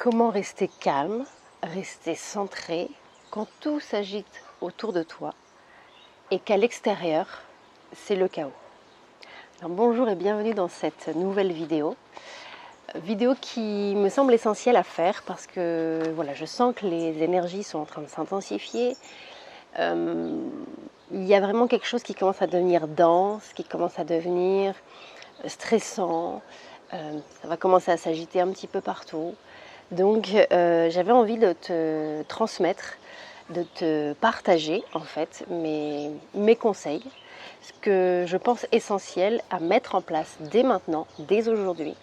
Comment rester calme, rester centré quand tout s'agite autour de toi et qu'à l'extérieur, c'est le chaos. Alors, bonjour et bienvenue dans cette nouvelle vidéo. Vidéo qui me semble essentielle à faire parce que voilà, je sens que les énergies sont en train de s'intensifier. Il y a vraiment quelque chose qui commence à devenir dense, qui commence à devenir stressant. Ça va commencer à s'agiter un petit peu partout. Donc j'avais envie de te transmettre, de te partager en fait mes conseils, ce que je pense essentiel à mettre en place dès maintenant, dès aujourd'hui,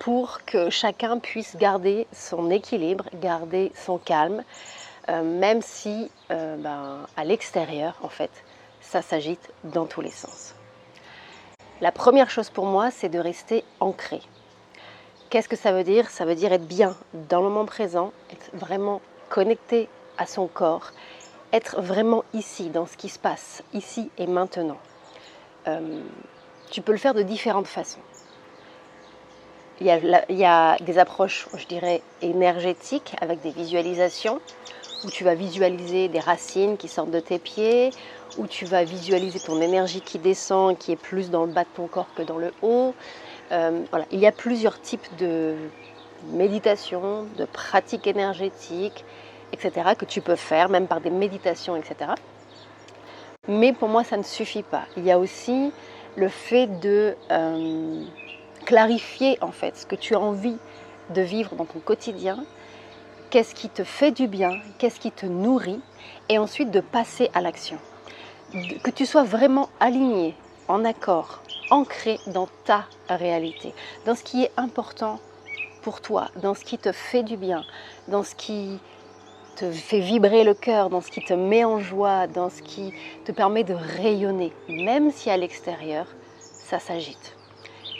pour que chacun puisse garder son équilibre, garder son calme, même si à l'extérieur en fait ça s'agite dans tous les sens. La première chose pour moi, c'est de rester ancré. Qu'est-ce que ça veut dire? Ça veut dire être bien dans le moment présent, être vraiment connecté à son corps, être vraiment ici, dans ce qui se passe, ici et maintenant. Tu peux le faire de différentes façons. Il y a des approches, je dirais, énergétiques, avec des visualisations, où tu vas visualiser des racines qui sortent de tes pieds, où tu vas visualiser ton énergie qui descend, qui est plus dans le bas de ton corps que dans le haut. Voilà. Il y a plusieurs types de méditation, de pratiques énergétiques, etc., que tu peux faire, même par des méditations, etc. Mais pour moi, ça ne suffit pas. Il y a aussi le fait de clarifier en fait ce que tu as envie de vivre dans ton quotidien, qu'est-ce qui te fait du bien, qu'est-ce qui te nourrit, et ensuite de passer à l'action. Que tu sois vraiment aligné, en accord, ancré dans ta réalité, dans ce qui est important pour toi, dans ce qui te fait du bien, dans ce qui te fait vibrer le cœur, dans ce qui te met en joie, dans ce qui te permet de rayonner, même si à l'extérieur, ça s'agite.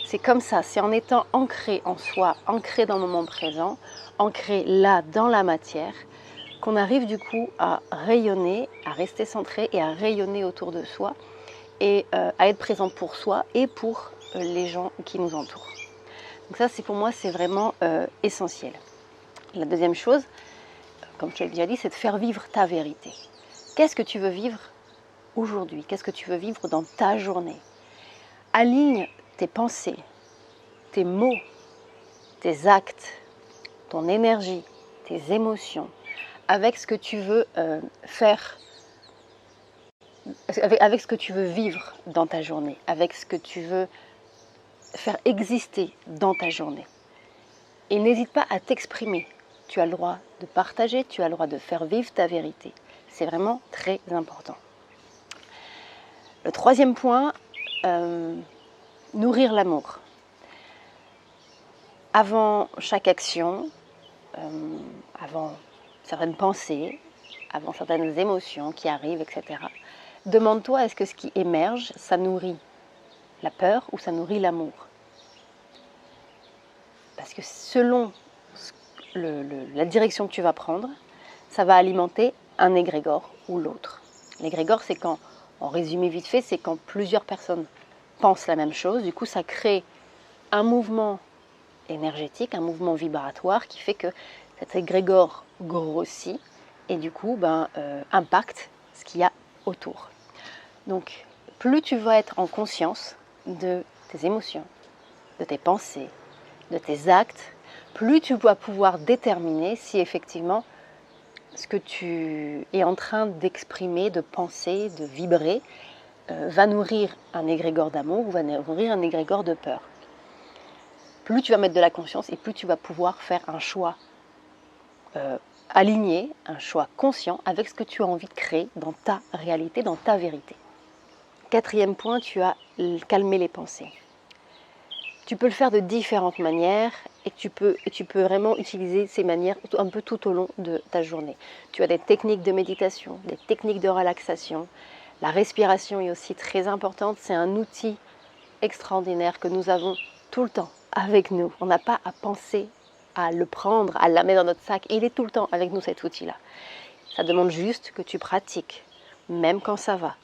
C'est comme ça, c'est en étant ancré en soi, ancré dans le moment présent, ancré là, dans la matière, qu'on arrive du coup à rayonner, à rester centré et à rayonner autour de soi et à être présent pour soi et pour les gens qui nous entourent. Donc ça, pour moi, c'est vraiment essentiel. La deuxième chose, comme je t'ai déjà dit, c'est de faire vivre ta vérité. Qu'est-ce que tu veux vivre aujourd'hui? Qu'est-ce que tu veux vivre dans ta journée? Aligne tes pensées, tes mots, tes actes, ton énergie, tes émotions, avec ce que tu veux faire, avec ce que tu veux vivre dans ta journée, avec ce que tu veux faire exister dans ta journée. Et n'hésite pas à t'exprimer. Tu as le droit de partager, tu as le droit de faire vivre ta vérité. C'est vraiment très important. Le troisième point, nourrir l'amour. Avant chaque action, avant certaines pensées, avant certaines émotions qui arrivent, etc., demande-toi, est-ce que ce qui émerge, ça nourrit la peur ou ça nourrit l'amour? Parce que selon la direction que tu vas prendre, ça va alimenter un égrégore ou l'autre. L'égrégore, c'est quand, en résumé vite fait, c'est quand plusieurs personnes pensent la même chose. Du coup, ça crée un mouvement énergétique, un mouvement vibratoire qui fait que cet égrégore grossit et du coup impacte ce qu'il y a autour. Donc, plus tu vas être en conscience de tes émotions, de tes pensées, de tes actes, plus tu vas pouvoir déterminer si effectivement ce que tu es en train d'exprimer, de penser, de vibrer, va nourrir un égrégore d'amour ou va nourrir un égrégore de peur. Plus tu vas mettre de la conscience et plus tu vas pouvoir faire un choix aligné, un choix conscient avec ce que tu as envie de créer dans ta réalité, dans ta vérité. Quatrième point, tu as calmé les pensées. Tu peux le faire de différentes manières et tu peux vraiment utiliser ces manières un peu tout au long de ta journée. Tu as des techniques de méditation, des techniques de relaxation. La respiration est aussi très importante. C'est un outil extraordinaire que nous avons tout le temps avec nous. On n'a pas à penser à le prendre, à la mettre dans notre sac. Il est tout le temps avec nous, cet outil-là. Ça demande juste que tu pratiques, même quand ça va,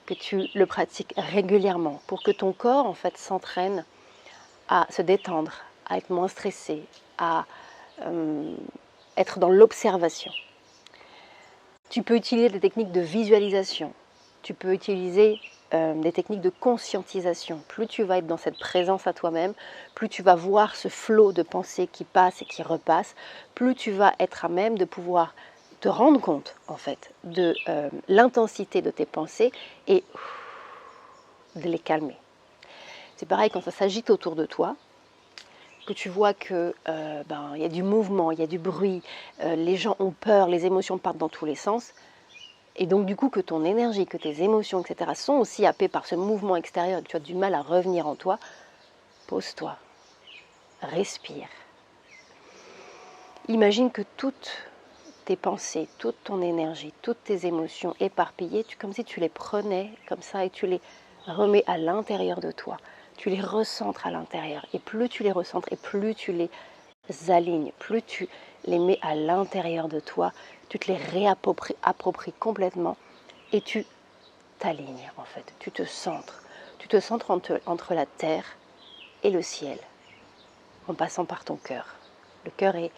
que tu le pratiques régulièrement pour que ton corps en fait s'entraîne à se détendre, à être moins stressé, à être dans l'observation. Tu peux utiliser des techniques de visualisation, tu peux utiliser des techniques de conscientisation. Plus tu vas être dans cette présence à toi-même, plus tu vas voir ce flot de pensées qui passe et qui repasse, plus tu vas être à même de pouvoir te rendre compte en fait de l'intensité de tes pensées et de les calmer. C'est pareil quand ça s'agite autour de toi, que tu vois que y a du mouvement, il y a du bruit, les gens ont peur, les émotions partent dans tous les sens. Et donc du coup que ton énergie, que tes émotions, etc. sont aussi happées par ce mouvement extérieur, tu as du mal à revenir en toi, pose-toi, respire. Imagine que toutes tes pensées, toute ton énergie, toutes tes émotions éparpillées, comme si tu les prenais comme ça et tu les remets à l'intérieur de toi. Tu les recentres à l'intérieur. Et plus tu les recentres et plus tu les alignes, plus tu les mets à l'intérieur de toi, tu te les réappropries complètement et tu t'alignes en fait, tu te centres. Tu te centres entre la terre et le ciel, en passant par ton cœur. Le cœur est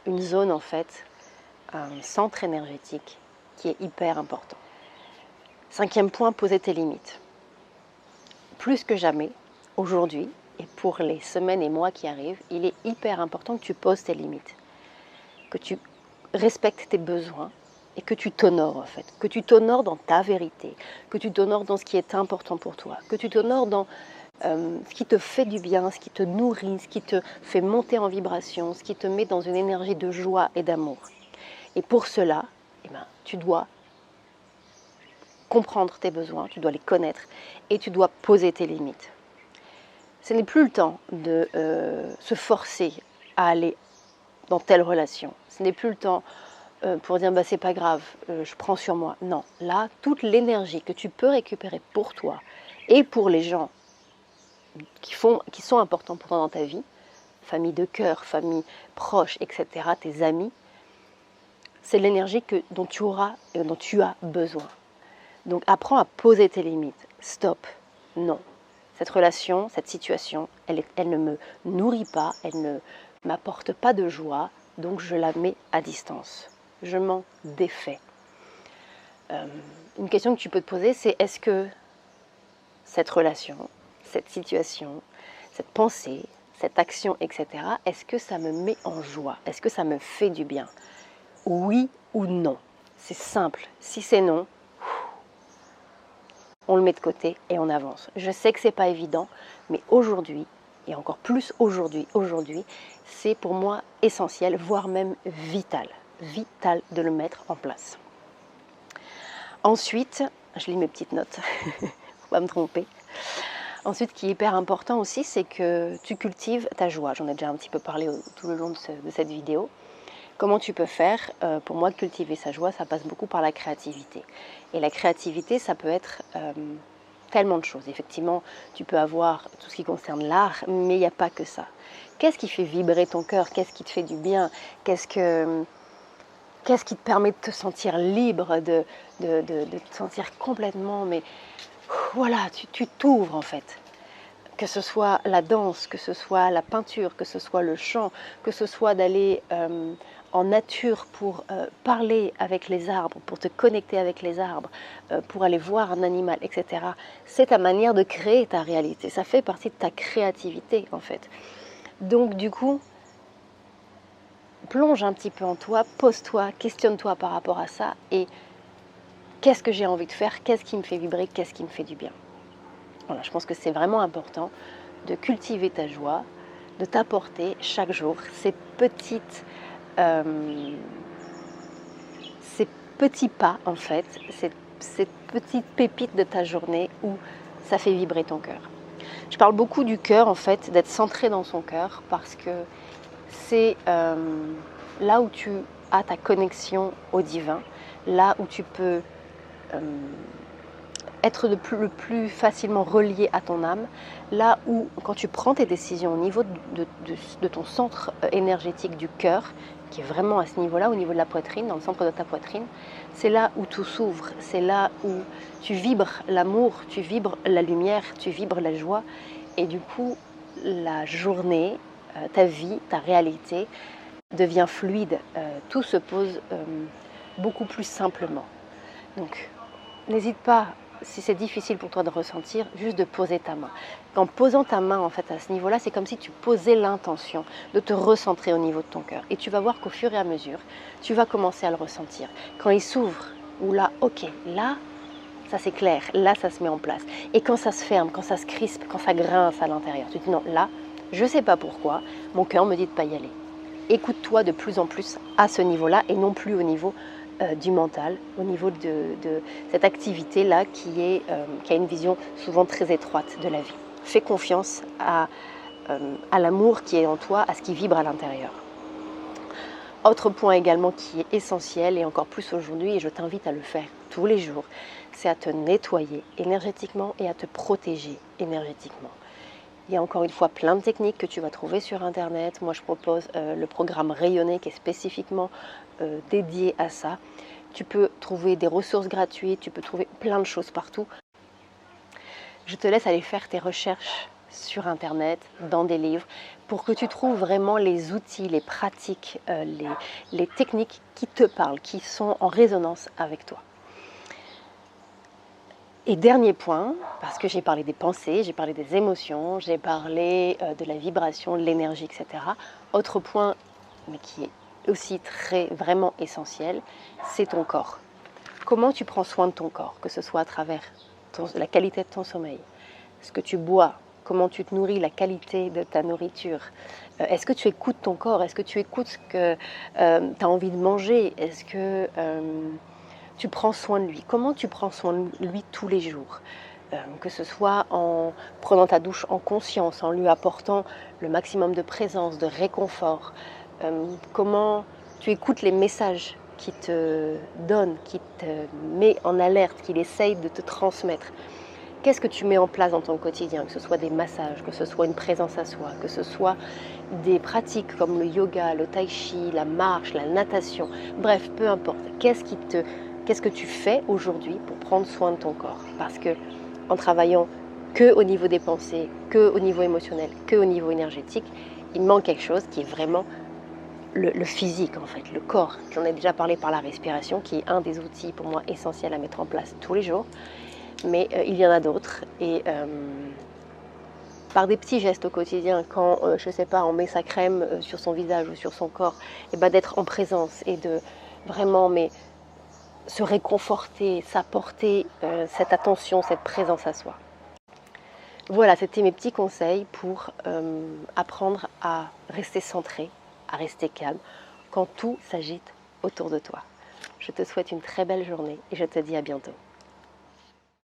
une zone en fait, un centre énergétique qui est hyper important. 5e point, poser tes limites. Plus que jamais, aujourd'hui, et pour les semaines et mois qui arrivent, il est hyper important que tu poses tes limites, que tu respectes tes besoins et que tu t'honores en fait, que tu t'honores dans ta vérité, que tu t'honores dans ce qui est important pour toi, que tu t'honores dans ce qui te fait du bien, ce qui te nourrit, ce qui te fait monter en vibration, ce qui te met dans une énergie de joie et d'amour. Et pour cela, tu dois comprendre tes besoins, tu dois les connaître et tu dois poser tes limites. Ce n'est plus le temps de se forcer à aller dans telle relation. Ce n'est plus le temps pour dire c'est pas grave, je prends sur moi. Non, là, toute l'énergie que tu peux récupérer pour toi et pour les gens qui sont importants pour toi dans ta vie, famille de cœur, famille proche, etc., tes amis, c'est l'énergie dont tu auras et dont tu as besoin. Donc apprends à poser tes limites. Stop, non. Cette relation, cette situation, elle ne me nourrit pas, elle ne m'apporte pas de joie, donc je la mets à distance. Je m'en défais. Une question que tu peux te poser, c'est est-ce que cette relation, cette situation, cette pensée, cette action, etc., est-ce que ça me met en joie? Est-ce que ça me fait du bien? Oui ou non? C'est simple. Si c'est non, on le met de côté et on avance. Je sais que ce n'est pas évident, mais aujourd'hui, et encore plus aujourd'hui, c'est pour moi essentiel, voire même vital de le mettre en place. Ensuite, je lis mes petites notes, faut pas me tromper. Ensuite, ce qui est hyper important aussi, c'est que tu cultives ta joie. J'en ai déjà un petit peu parlé tout le long de cette vidéo. Comment tu peux faire? Pour moi, cultiver sa joie, ça passe beaucoup par la créativité. Et la créativité, ça peut être tellement de choses. Effectivement, tu peux avoir tout ce qui concerne l'art, mais il n'y a pas que ça. Qu'est-ce qui fait vibrer ton cœur? Qu'est-ce qui te fait du bien? Qu'est-ce qui te permet de te sentir libre, de te sentir complètement, mais voilà, tu t'ouvres en fait. Que ce soit la danse, que ce soit la peinture, que ce soit le chant, que ce soit d'aller en nature pour parler avec les arbres, pour te connecter avec les arbres, pour aller voir un animal, etc. C'est ta manière de créer ta réalité. Ça fait partie de ta créativité en fait. Donc du coup, plonge un petit peu en toi, pose-toi, questionne-toi par rapport à ça et qu'est-ce que j'ai envie de faire, qu'est-ce qui me fait vibrer, qu'est-ce qui me fait du bien. Voilà, je pense que c'est vraiment important de cultiver ta joie, de t'apporter chaque jour ces petits pas en fait, ces petites pépites de ta journée où ça fait vibrer ton cœur. Je parle beaucoup du cœur en fait, d'être centré dans son cœur parce que c'est là où tu as ta connexion au divin, là où tu peux être le plus facilement relié à ton âme, là où quand tu prends tes décisions au niveau de ton centre énergétique du cœur, qui est vraiment à ce niveau-là, au niveau de la poitrine, dans le centre de ta poitrine, c'est là où tout s'ouvre, c'est là où tu vibres l'amour, tu vibres la lumière, tu vibres la joie, et du coup la journée ta vie, ta réalité devient fluide, tout se pose beaucoup plus simplement. Donc, n'hésite pas, si c'est difficile pour toi de ressentir, juste de poser ta main. En posant ta main en fait à ce niveau-là, c'est comme si tu posais l'intention de te recentrer au niveau de ton cœur. Et tu vas voir qu'au fur et à mesure, tu vas commencer à le ressentir. Quand il s'ouvre, ou là, ok, là, ça c'est clair, là ça se met en place. Et quand ça se ferme, quand ça se crispe, quand ça grince à l'intérieur, tu te dis non, là, je ne sais pas pourquoi, mon cœur me dit de ne pas y aller. Écoute-toi de plus en plus à ce niveau-là et non plus au niveau du mental, au niveau de cette activité-là qui a une vision souvent très étroite de la vie. Fais confiance à l'amour qui est en toi, à ce qui vibre à l'intérieur. Autre point également qui est essentiel et encore plus aujourd'hui, et je t'invite à le faire tous les jours, c'est à te nettoyer énergétiquement et à te protéger énergétiquement. Il y a encore une fois plein de techniques que tu vas trouver sur Internet. Moi, je propose le programme Rayonner qui est spécifiquement dédié à ça. Tu peux trouver des ressources gratuites, tu peux trouver plein de choses partout. Je te laisse aller faire tes recherches sur Internet, dans des livres, pour que tu trouves vraiment les outils, les pratiques, les techniques qui te parlent, qui sont en résonance avec toi. Et dernier point, parce que j'ai parlé des pensées, j'ai parlé des émotions, j'ai parlé de la vibration, de l'énergie, etc. Autre point, mais qui est aussi vraiment essentiel, c'est ton corps. Comment tu prends soin de ton corps, que ce soit à travers la qualité de ton sommeil, ce que tu bois, comment tu te nourris, la qualité de ta nourriture. Est-ce que tu écoutes ton corps? Est-ce que tu écoutes ce que tu as envie de manger? Est-ce que tu prends soin de lui? Comment tu prends soin de lui tous les jours? Que ce soit en prenant ta douche en conscience, en lui apportant le maximum de présence, de réconfort. Comment tu écoutes les messages qu'il te donne, qu'il te met en alerte, qu'il essaye de te transmettre. Qu'est-ce que tu mets en place dans ton quotidien? Que ce soit des massages, que ce soit une présence à soi, que ce soit des pratiques comme le yoga, le tai chi, la marche, la natation. Bref, peu importe. Qu'est-ce que tu fais aujourd'hui pour prendre soin de ton corps? Parce que en travaillant que au niveau des pensées, que au niveau émotionnel, que au niveau énergétique, il manque quelque chose qui est vraiment le physique en fait, le corps. J'en ai déjà parlé par la respiration, qui est un des outils pour moi essentiels à mettre en place tous les jours. Mais il y en a d'autres. Et par des petits gestes au quotidien, quand, je ne sais pas, on met sa crème sur son visage ou sur son corps, et ben d'être en présence et de vraiment se réconforter, s'apporter cette attention, cette présence à soi. Voilà, c'était mes petits conseils pour apprendre à rester centré, à rester calme, quand tout s'agite autour de toi. Je te souhaite une très belle journée et je te dis à bientôt.